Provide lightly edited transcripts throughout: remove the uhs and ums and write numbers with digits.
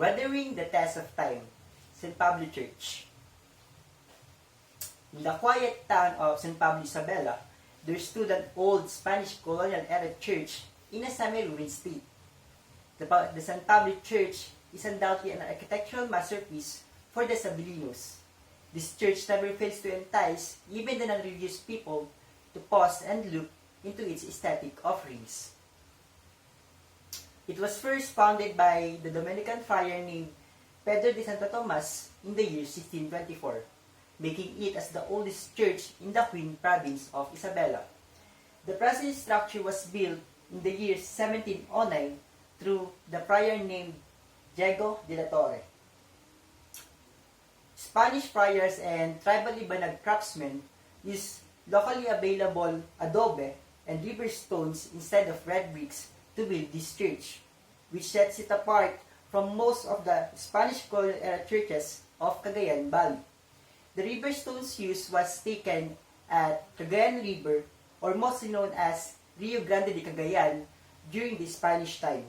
Weathering the test of time, St. Pablo Church. In the quiet town of San Pablo Isabela, there stood an old Spanish colonial-era church in a semi-ruined state. The San Pablo Church is undoubtedly an architectural masterpiece for the Sabelinos. This church never fails to entice even the non-religious people to pause and look into its aesthetic offerings. It was first founded by the Dominican friar named Pedro de Santo Tomas in the year 1624, making it as the oldest church in the Queen Province of Isabela. The present structure was built in the year 1709 through the friar named Diego de la Torre. Spanish friars and tribal Ibanag craftsmen used locally available adobe and river stones instead of red bricks to build this church, which sets it apart from most of the Spanish colonial-era churches of Cagayan Valley. The river stones used was taken at Cagayan River, or mostly known as Rio Grande de Cagayan, during the Spanish time.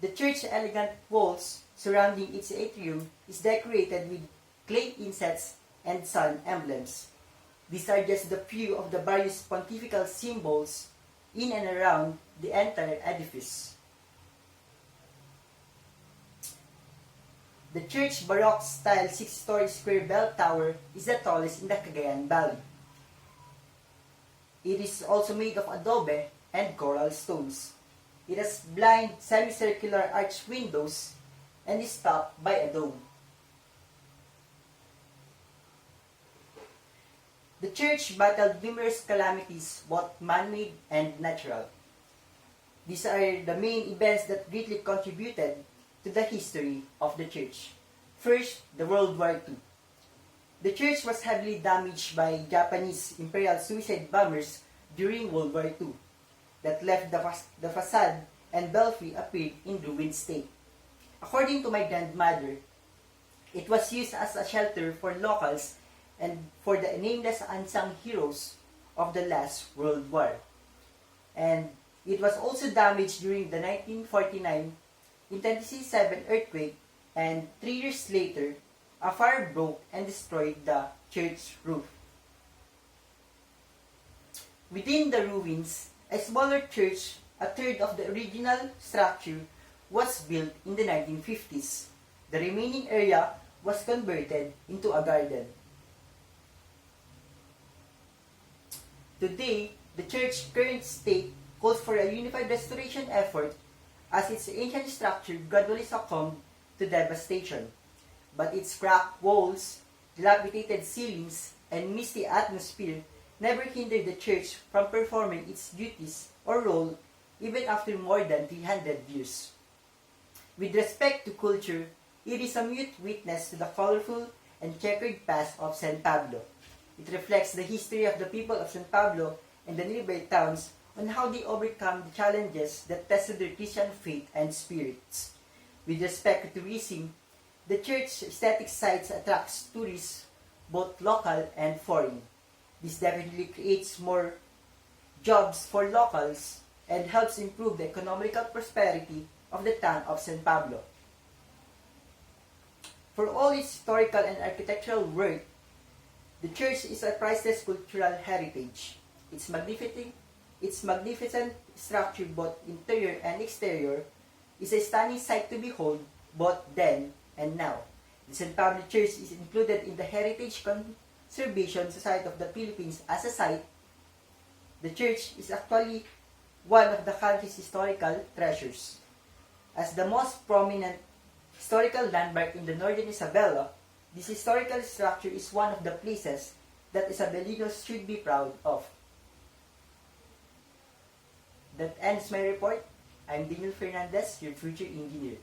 The church's elegant walls surrounding its atrium is decorated with clay insets and sun emblems. These are just the few of the various pontifical symbols in and around the entire edifice. The church Baroque-style 6-story square bell tower is the tallest in the Cagayan Valley. It is also made of adobe and coral stones. It has blind semicircular arched windows and is topped by a dome. The church battled numerous calamities, both man-made and natural. These are the main events that greatly contributed to the history of the church. First, the World War II. The church was heavily damaged by Japanese imperial suicide bombers during World War II that left the facade and belfry appeared in ruined state. According to my grandmother, it was used as a shelter for locals and for the nameless unsung heroes of the last World War. And it was also damaged during the 1949 intensity 7 earthquake, and 3 years later, a fire broke and destroyed the church roof. Within the ruins, a smaller church, a third of the original structure, was built in the 1950s. The remaining area was converted into a garden. Today, the church's current state calls for a unified restoration effort as its ancient structure gradually succumbed to devastation. But its cracked walls, dilapidated ceilings, and misty atmosphere never hindered the church from performing its duties or role even after more than 300 years. With respect to culture, it is a mute witness to the colorful and checkered past of San Pablo. It reflects the history of the people of San Pablo and the nearby towns on how they overcome the challenges that tested their Christian faith and spirits. With respect to tourism, the church's aesthetic sites attracts tourists, both local and foreign. This definitely creates more jobs for locals and helps improve the economical prosperity of the town of San Pablo. For all its historical and architectural work, the church is a priceless cultural heritage. Its magnificent structure, both interior and exterior, is a stunning sight to behold both then and now. The San Pablo Church is included in the Heritage Conservation Society of the Philippines as a site. The church is actually one of the country's historical treasures. As the most prominent historical landmark in the northern Isabela, this historical structure is one of the places that Isabelinos should be proud of. That ends my report. I'm Daniel Fernandez, your future engineer.